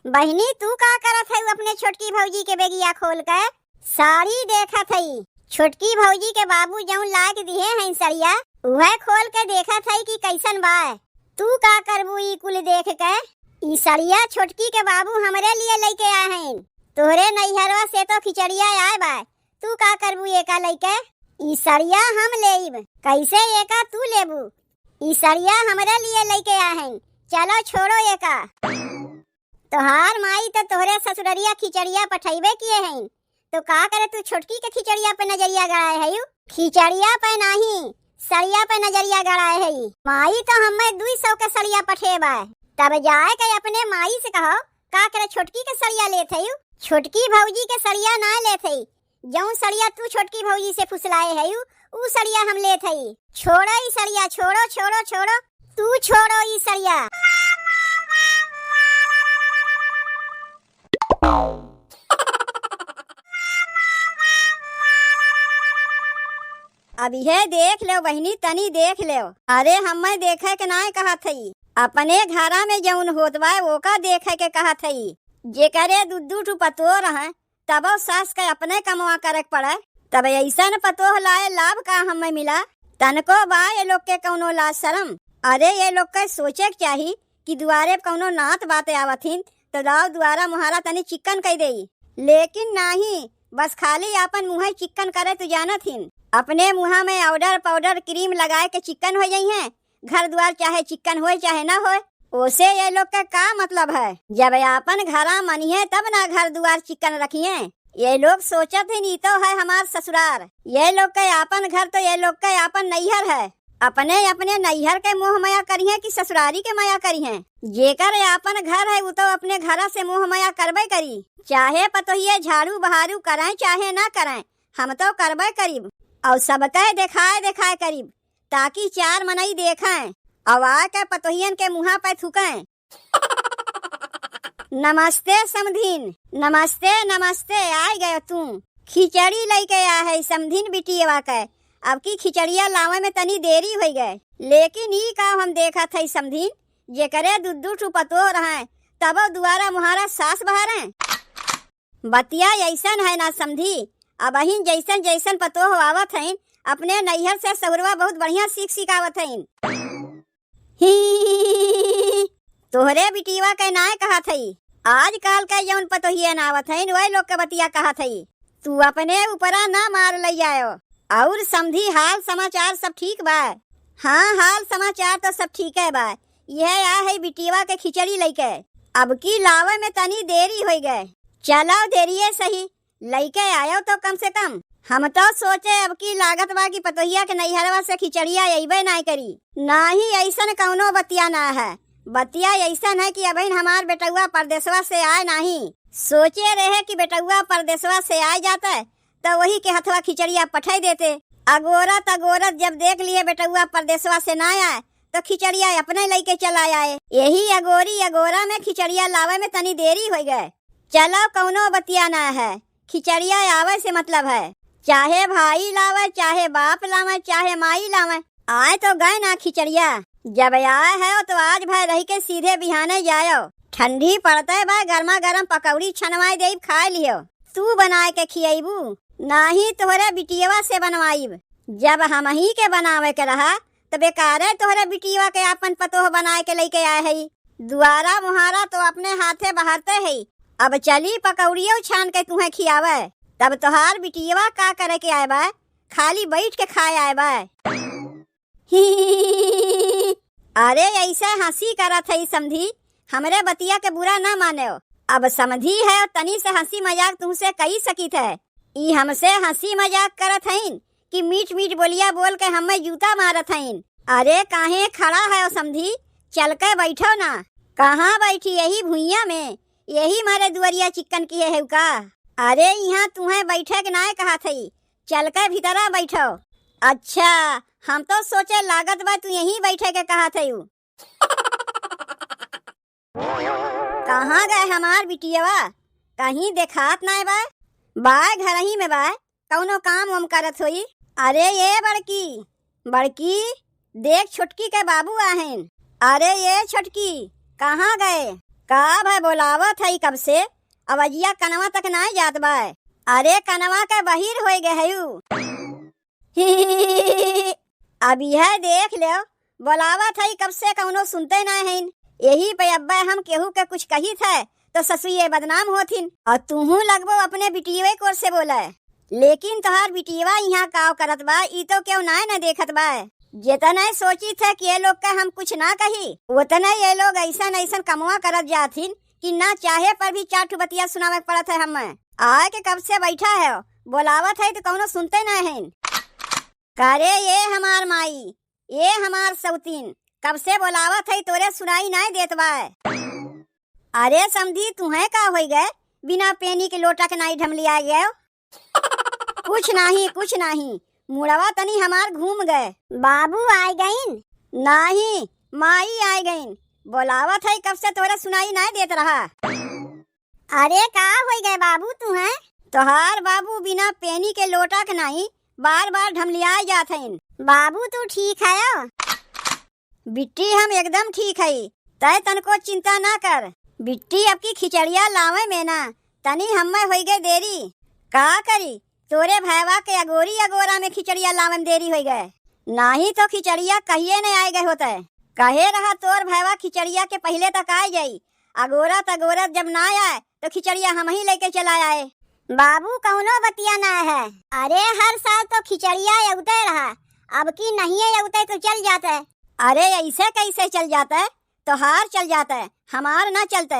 बहिनी तू का करत है अपने छोटकी भौजी के बेगिया खोल कर साड़ी देखत हई। छोटकी भौजी के बाबू जौन लाग दिए हैं सड़िया वह खोल के देखत हई कि कैसन बा। तू का करबू ई कुल देख के? ई सड़िया छोटकी के बाबू हमरे लिए लेके आए हैं। तोहरे नैहरवा से तो खिचड़िया आए बा, तू का करबू एका लेके? ई सड़िया हम लेब, कैसे एका तू लेबू? ई सड़िया हमरे लिए लेके आए हैं, चलो छोड़ो एका। तोहार माई तो तोहरे ससुररिया खिचड़िया पठैबे किए हैं, तो का करे तू छोटकी के खिचड़िया पे नजरिया गड़ाए है? खिचड़िया पे नहीं सड़िया पे नजरिया गड़ाए है। माई तो हमें 200 के सड़िया पठेबा, तब जाए के अपने माई से कहो का करे छोटकी के सड़िया लेत है। छोटकी भौजी के सड़िया ना लेत है, जौन सड़िया तू छोटकी भौजी से फुसलाए है ऊ सड़िया हम लेत है। छोड़ो ई सड़िया, छोड़ो छोड़ो छोड़ो, तू छोड़ो ई सड़िया। अब यह देख लो बहनी, तनी देख लो। अरे हमें देखे के ना कहा थी, अपने घरा में जौन होत बा ओका देखे के कहा थी। जे करे दूधू टू पतो रहे तब सास के अपने कमवा करे पड़े, तब ऐसा न पतो लाए लाभ का हमें मिला। तनको बा ये लोग के कौनो लाज शरम। अरे ये लोग के सोचे के चाहिए कि दुआरे कौनो नात बातें आवथिन तो दाव दुआरा मुहारा तनी चिकन कह दे, लेकिन नहीं, बस खाली अपन मुँह चिकन करे तो जानत हिन। अपने मुँह में ऑर्डर पाउडर क्रीम लगाए के चिकन हो जाई है। घर द्वार चाहे चिकन होए चाहे ना होए, ओसे ये लोग का क्या मतलब है? जब अपन घरा मनिए तब ना घर द्वार चिकन रखिए। ये लोग सोचत ही नहीं तो है हमार ससुरार। ये लोग का अपन घर तो ये लोग का अपन नैहर है। अपने अपने नैहर के मोह माया करिए कि ससुरारी के माया करिए। जेकर अपन घर है वो तो अपने घर से मोह माया करबे करी, चाहे पतोहिए झाड़ू बहारू कराए चाहे ना कराए, हम तो करबे करीब और सबके देखाए देखाए करीब, ताकि चार मनई देखें और आके पतोहियन के मुँह पे थूकें। नमस्ते समधीन, नमस्ते नमस्ते, आ गए तू। खिचड़ी लेके आ है समधीन बिटिया के। अब की खिचड़िया लावे में तनी देरी हो गए, लेकिन ई का हम देखा थे समधीन, जे करे दूधू टू पतो रहे तब दुआरा मुहारा सास बहारे। बतिया ऐसन है ना समधी, अब अहिन जैसन जैसन पतो हो आवत है अपने नैहर से सहुरवा बहुत बढ़िया सीख सिखावत है। तोहरे बिटिया के नाय कहा थई, आजकल का जौन पतोहिए ना आवत है वही लोग के बतिया कहा थई। तू अपने ऊपरा ना मार ले जायो। और समधी हाल समाचार सब ठीक बा? हाँ हाल समाचार तो सब ठीक है बा। यह आ है बिटिया के खिचड़ी लेके, अब की लावे में तनी देरी हो गए। चलो देरिये सही, लेके आयो तो कम से कम। हम तो सोचे अब की लागत बा की पतोहिया के नैहरवा से खिचड़िया अइबे ना करी। ना ही ऐसन कौनो बतिया ना है, बतिया ऐसन है कि अबहिन हमार बेटुआ परदेसवा से आए नहीं। सोचे रहे कि बेटुआ परदेसवा से आ जाता तो वही के हथवा खिचड़िया पठाई देते। अगोरत अगोरत जब देख लिए बेटुआ परदेसवा से ना आए तो खिचड़िया अपने लेके चला आए। यही अगोरी अगोरा में खिचड़िया लावे में तनी देरी हो गए। चलो कौनो बतिया ना है, खिचड़िया आवे से मतलब है, चाहे भाई लावे चाहे बाप लावे चाहे माई लावे, आए तो गए ना खिचड़िया। जब आए है तो आज भाई रही के सीधे बिहाने जायो। ठंडी पड़ते बा गर्मा गर्म पकौड़ी छनवाई दे खा लियो। तू बनाए के खियाबू नाही तोहरे बिटिया से बनवाईब। जब हम ही के बनावे के रहा तो बेकारे तोहरे बिटिया के अपन पतोह बनाए के लेके आए है। दुआरा मुहारा तो अपने हाथे बहारते है। अब चली पकौड़ियों छान के तुम्हें खियावे, तब तोहार बिटिया का करे के आए बा? खाली बैठ के खाए आए बा। अरे ऐसे हंसी करत है समधी, हमरे बतिया के बुरा ना माने। अब समधी है तनी से हंसी मजाक तुमसे कही सकी थे। ई हमसे हंसी मजाक करत हईन कि मीठ मीठ बोलिया बोल के हमें जूता मारत हईन। अरे काहे खड़ा है समधी, चल के बैठो ना। कहाँ बैठी? यही भुइया में, यही मारे दुआरिया चिकन किए है का? अरे यहाँ तुम्हें बैठे के ना कहा थी, चल के भीतरा बैठो। अच्छा, हम तो सोचे लागत बा तू यहीं बैठे के कहा थे। कहाँ गए हमार बिटिया? कहीं देखात ना बा? बा घर ही में बा, कौनो काम वाम करत होई। अरे ये बड़की बड़की देख, छोटकी के बाबू आहेन। अरे ये छोटकी कहाँ गए? का भाई बोलावत है कब से? अवजिया कनवा तक ना जात बा। अरे कनवा के बहिर हो गए हयू। अब यह देख लो, बोलावत है कब से कौनो सुनते ना है। यही पे अब्बा हम केहू के कुछ कही थे तो ससुए बदनाम होथिन और तुहू लगबो अपने बिटिये कोर से बोले। लेकिन तोहार बिटिया यहाँ काव करत बा ई तो क्यों ना देखत बा। जितना सोची थे कि ये लोग का हम कुछ ना कही उतना ये लोग ऐसा ऐसा कमवा करत जाथिन कि ना चाहे पर भी चार बतिया सुनावे पड़त है। हमें आए के कब से बैठा है, बोलावत है तो कौनो सुनते ना है। करे ये हमार माई, ये हमार सौतीन, कब से बोलावत है तोरे सुनाई ना देत बा। अरे समझी तुम्हें का हो गए, बिना पेनी के लोटा के नाई ढमली आ गए। कुछ नहीं, मुड़वा तनी हमार घूम गए। बाबू आए गईन? नहीं, माई आए गईन। बोलावत है कब से तोरे सुनाई ना देत रहा। अरे का हो गए बाबू तुम्हें? तोहार बाबू बिना पेनी के लोटा के नहीं बार बार ढमलिया जात हैं। बाबू तू ठीक है? बिट्टी हम एकदम ठीक है, तय तनको चिंता ना कर। बिट्टी अब की खिचड़िया लावे में ना तनी हमें हो गए देरी। का करी तोरे भैवा के अगोरी अगोरा में खिचड़िया लावे में देरी हो गए, नहीं तो खिचड़िया कहिए नहीं आए गए होते। कहे रहा तोर भैवा खिचड़िया के पहले तक आ जाई, अगोरत जब ना आए तो खिचड़िया हम ही लेके चला आए। बाबू कौनो बतिया ना है। अरे हर साल तो खिचड़िया उगते रहा, अब की नहीं उगते तो चल जाता है। अरे ऐसे कैसे चल जाता है? तोहार चल जाता है, हमार ना चलते।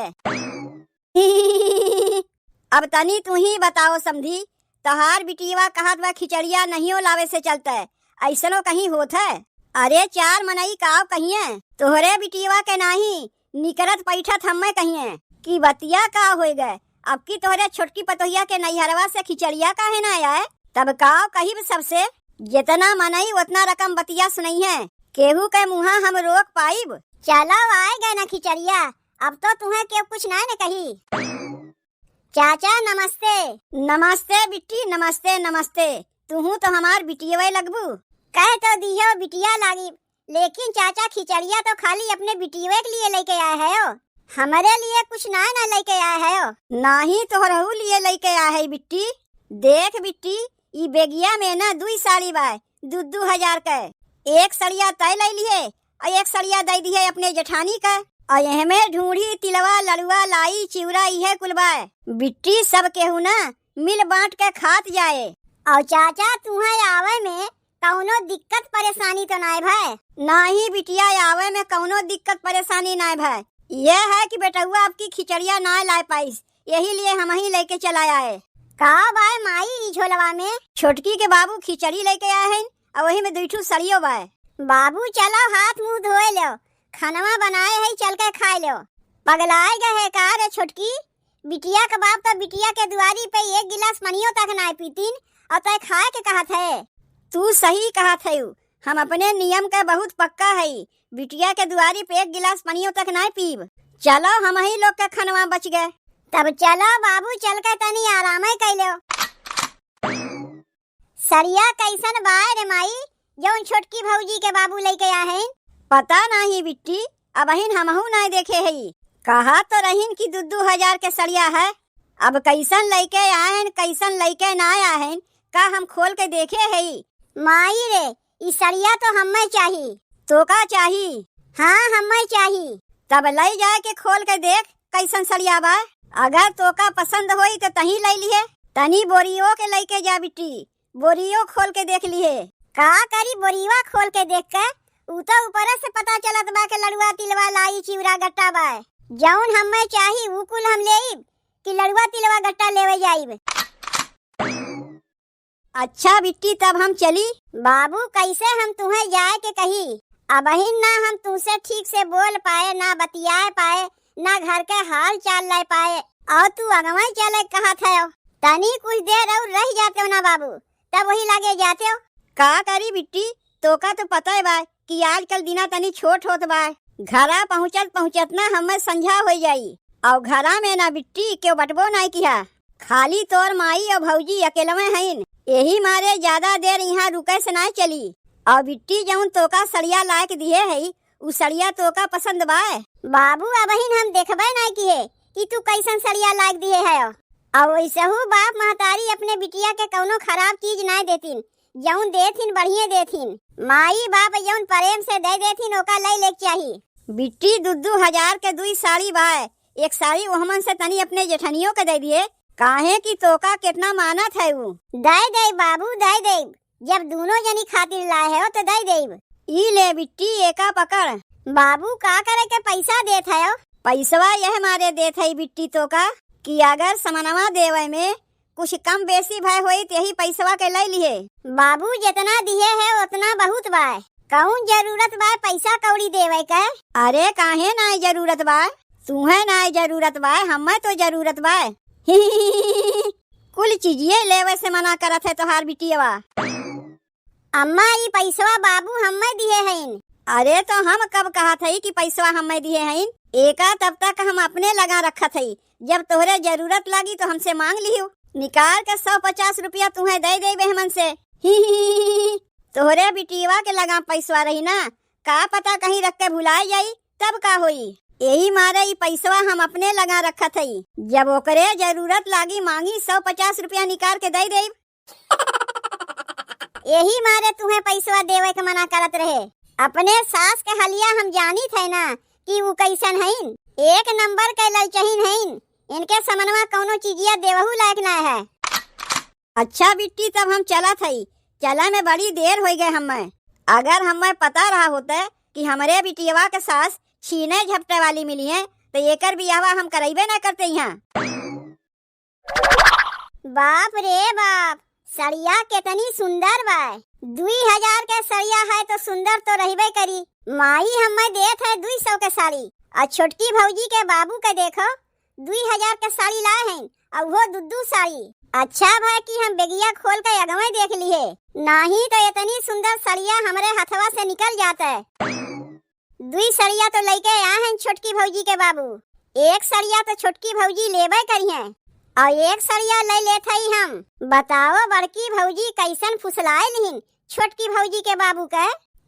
अब तनी तू ही बताओ समझी, तोहार बिटिया कहत बा खिचड़िया नहीं लावे से चलता है, ऐसनो कहीं होता है? अरे चार मनई काव कहिए, तोहरे बिटिया के नहीं निकरत पैठत हमें कहिए कि बतिया का हो गए। अब की तोहरे छोटकी पतोहिया के नैहरवा से खिचड़िया काहे ना आए? तब काव कही सबसे, जितना मनई उतना रकम बतिया सुनई है, केहू के मुहा हम रोक पाइब। चलो आए गए ना खिचड़िया, अब तो तुम्हें क्यों कुछ ना ने कही। चाचा नमस्ते। नमस्ते बिट्टी, नमस्ते। तू तो हमार बिटिया लगबू। कह तो दियो बिटिया लागी, लेकिन चाचा खिचड़िया तो खाली अपने बिटिया के लिए लेके आए है, हमारे लिए कुछ ना लेके आए है। नहीं तोहरहू लिए लेके आए है बिट्टी। देख बिट्टी, ई बेगिया में ना 2 साड़ी बा, 2 हजार का। एक सड़िया तय ले लिए और एक सड़िया दे दी है अपने जेठानी का, और यह में ढूंढी तिलवा लड़ुआ लाई चिवरा यह कुलबा बिट्टी सब केहू ना मिल बांट के खात जाए। और चाचा तुम्हें आवे में कौनो दिक्कत परेशानी तो ना भाई? नहीं बिटिया, आवे में कौनो दिक्कत परेशानी ना भाई। यह है कि बेटुआ आपकी खिचड़िया ना ला पाइस, यही लिए हम ही लेके चला आए। का भाई माई झोलवा में छोटकी के बाबू खिचड़ी लेके आए हैं और वही में 2 सड़ियो बा। बाबू चलो हाथ मुंह धोए लो, खानवा बनाए है चल के खाए लो। पगलाए गए है का रे छोटकी? बिटिया के बाप तो बिटिया के दुआरी पे 1 गिलास पानियो तक ना पीतीन और तय खाए के कहत है। तू सही कहत है, हम अपने नियम का बहुत पक्का है, बिटिया के दुआरी पे 1 गिलास पानियो तक ना पीब। चलो हम ही लोग के खनवा बच गए। तब चलो बाबू चल के तनी आराम कर लो। सरिया कैसन बाय रे माई जौन छोटकी भौजी के बाबू लेके आए हैं? पता नहीं बिट्टी, अब हमहू ना देखे है। कहा तो रहीन कि 2 हजार के सरिया है, अब कैसन लेके आए कैसन लेके ना आए का हम खोल के देखे है। माई रे ई सरिया तो हमें चाहिए। तो का चाहिए? हाँ हमें चाहिए। तब ले जाए के खोल के देख कैसन सरिया बा, अगर तो का पसंद होई तो तही ले लिए। तनी बोरियो के लेके जा बिट्टी, बोरियो खोल के देख लिए। का करी बोरिया खोल के देख के? उ तो ऊपर से पता चलत बा के लड़ुआ तिलवा लाई चिवरा गट्टा बा, जौन हमें चाहिए उ कुल हम लेब कि लड़ुआ तिलवा गट्टा लेवे जाइब। अच्छा बिट्टी तब हम चली। बाबू कैसे हम तुम्हें जाए के कही, अब ना हम तुमसे ठीक से बोल पाए, ना बतियाए पाए, ना घर के हाल चाल ले पाए, और तू अगवा चले कहा थे। तनी कुछ देर और रह जाते हो ना बाबू, तब वही लागे जाते हो। का करी बिट्टी, तो का तो पता है बा कि आजकल दिना तनी छोट होत बा, घरा पहुँचत ना हमें संझा हो जाई, और घरा में ना बिट्टी क्यों बटबो ना किया, खाली तोर माई और भौजी अकेलवे हैं, यही मारे ज्यादा देर यहाँ रुके से ना चली। और बिट्टी जौन तोका सड़िया लायक दिए है उ सड़िया तोका पसंद बा? बाबू अब हम देखबे ना की है कि तू कैसन सड़िया लाग दिए है। और वैसे हूँ बाप महतारी अपने बिटिया के कौनो खराब चीज ना देतीन, जौन देथिन बढ़िया देथिन। माई बाप जौन प्रेम से दे देथिन ओका लई लेक चाहिए। बिट्टी 2,000 के 2 साड़ी बाय, एक साड़ी ओहमन से तनी अपने जेठनियों के दे दिए, काहे कि तोका कितना मानत है वो। दे बाबू दे, जब दोनों जनी खातिर लाए हो तो दे। ई ले बिट्टी एका पकड़। बाबू का करे के पैसा देत है? पैसवा यह मारे देत है बिट्टी तो का कि अगर समनवा देवे में कुछ कम बेसी भय होई तो यही पैसवा के ले लिए। बाबू जितना दिए है उतना बहुत बाय, कौन जरूरत बा पैसा कौड़ी देवे के? अरे काहे ना जरूरत बा, तुम्हें ना जरूरत बा, हमें तो जरूरत बा। कुल चीजिए लेवे से मना करत है तोहार बिटिया। अम्मा ये पैसवा बाबू हमें दिए हैं। अरे तो हम कब कहा था कि पैसवा हमें दिए हैं? एका तब तक हम अपने लगा रखा था, जब तोहरे जरूरत लगी तो हमसे मांग लियो। निकाल के 150 रुपया तुम्हें दे बेहमन से। तोहरे बिटिया के लगा पैसवा रही ना, का पता कहीं रख के भुला जाई तब का होई। यही मारे ये पैसवा हम अपने लगा रखा था, जब ओकरे जरूरत लागी मांगी 150 रुपया निकाल के दे। यही मारे तुम्हें पैसवा देवे के मना करत रहे। अपने सास के हलिया हम जानी थे ना कि वो कैसन हैं, एक नंबर के ललचहीन हैं, इनके समनवा कौनो चीजिया देवहू लायक ना है। अच्छा बिट्टी तब हम चला थई, चला में बड़ी देर हो गए हमें। अगर हमें पता रहा होता कि हमारे बिटिया के सास छीने झपटे वाली मिली है तो एकर बियावा हम करैबे ना करते यहाँ। बाप रे बाप, सड़िया कितनी सुंदर बा। 2,000 के सड़िया है तो सुंदर तो रहबे करी। माई हमें देत है 200 के साड़ी, और छोटकी भौजी के बाबू के देखो 2,000 के साड़ी लाए हैं, और वो 2 साड़ी। अच्छा भाई कि हम बेगिया खोल के अगवे देख लिए, नहीं तो इतनी सुंदर सड़िया हमारे हथवा से निकल जाता है। 2 सड़िया तो लेके आए हैं छोटकी भौजी के बाबू, एक सड़िया तो छोटकी भौजी लेबे करी है और एक सड़िया ले लेते ही हम। बताओ बड़की भौजी कैसन फुसलाए लिहिन छोटकी भौजी के बाबू के।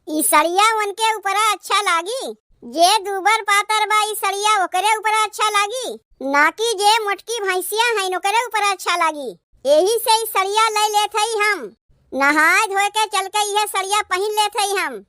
ई सड़िया उनके ऊपर अच्छा लागी, जे दूबर पातर बा ई सड़िया ओकरे ऊपर अच्छा लागी, ना कि जे मोटकी भैंसिया है ओकरे ऊपर अच्छा लागी। यही से ई सड़िया ले लेते ही हम, नहाए धोए के चल के यह सड़िया पहन लेते ही हम।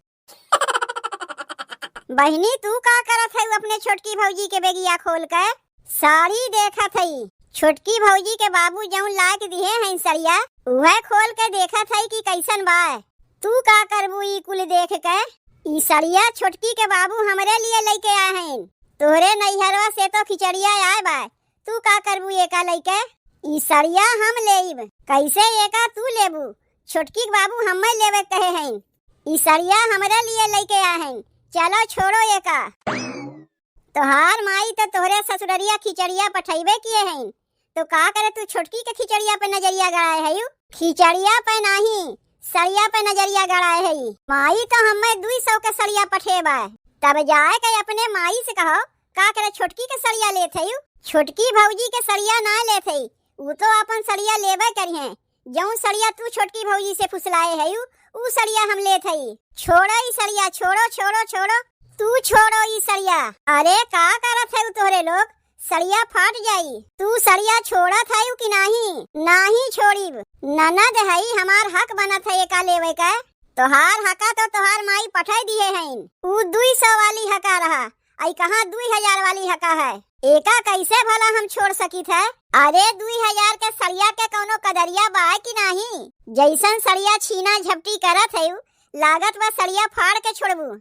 बहनी तू का करत है अपने छोटकी भौजी के बेगिया खोल के? साड़ी देखत है। छोटकी भौजी के बाबू जौन लायक दिए हैं सड़िया, वह खोल के देखा था कि कैसन बा। तू का करबू ई कुल देख के? ई सड़िया छोटकी के बाबू हमरे लिए लेके आए हैं, तोहरे नैहरवा से तो खिचड़िया आए बा, तू का करबू एका लेके? ई सड़िया हम लेब, कैसे एका तू लेबू? छोटकी के बाबू हमें लेवे कहे हैं, ई सड़िया हमरे लिए लेके आए हैं, चलो छोड़ो एका। तोहार माई तो तोहरे ससुररिया खिचड़िया पठैबे किए हैं, तो का करे तू छोटकी के खिचड़िया पे नजरिया गड़ाए है? खिचड़िया पे नहीं सड़िया पे नजरिया गड़ाए है। माई तो हमें 200 के सड़िया पठेबा, तब जाए के अपने माई से कहो का करे छोटकी के सड़िया लेते है। छोटकी भौजी के सड़िया ना लेते, वो तो अपन सड़िया लेबे करी है। जौन सड़िया तू छोटकी भौजी से फुसलाए है ऊ सड़िया हम लेते है। छोड़ो ई सड़िया, छोड़ो छोड़ो छोड़ो, तू छोड़ो ई सड़िया। अरे का करत है तोहरे लोग, सड़िया फाट जाई, तू सड़िया छोड़ा था कि नहीं छोड़ी। ननद है हमार हक बनत है एका लेवे का, तोहार हका तो तोहार माई पठाई दिए हैं। ऊ 200 वाली हका रहा, आई कहाँ 2,000 वाली हका है। एका कैसे भला हम छोड़ सकी थे? अरे 2,000 के सड़िया के कोनो कदरिया बा कि नहीं? जैसन सड़िया छीना झपटी करत है लागत बा सड़िया फाड़ के छोड़बू।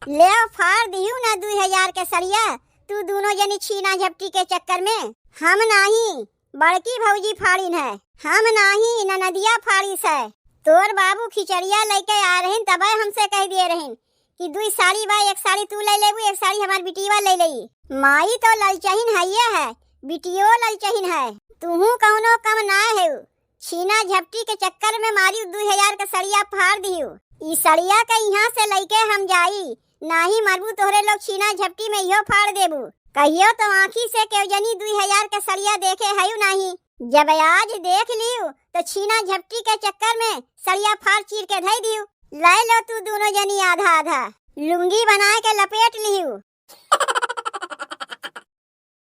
ले फाड़ दियो ना 2,000 के सड़िया, तू दोनों जनी छीना झपटी के चक्कर में। हम नहीं, बड़की भौजी फाड़ीन है, हम नहीं ननदिया फाड़ीस है। तोर बाबू खिचड़िया लेके आ रहे तब हमसे कह दिए रहे कि 2 साड़ी बा, एक साड़ी तू ले लेबू, एक साड़ी हमार बिटिया ले लई। माई तो ललचहीन है, बिटियो ललचहीन है, तूहू कौनो कम ना है। छीना झपटी के चक्कर में मारी 2,000 के सड़िया फाड़ दियो। ई सड़िया के यहाँ से लेके हम जाई, नाही मरबू तोहरे लोग छीना झपटी में यो फाड़ देबू। कहियो तो आँखी से केव जनी 2,000 के सड़िया देखे है नहीं, जब आज देख लियो तो छीना झपटी के चक्कर में सड़िया फाड़ चीर के धई दियो। लै लो तू दोनों जनी आधा आधा लुंगी बना के लपेट लिहू।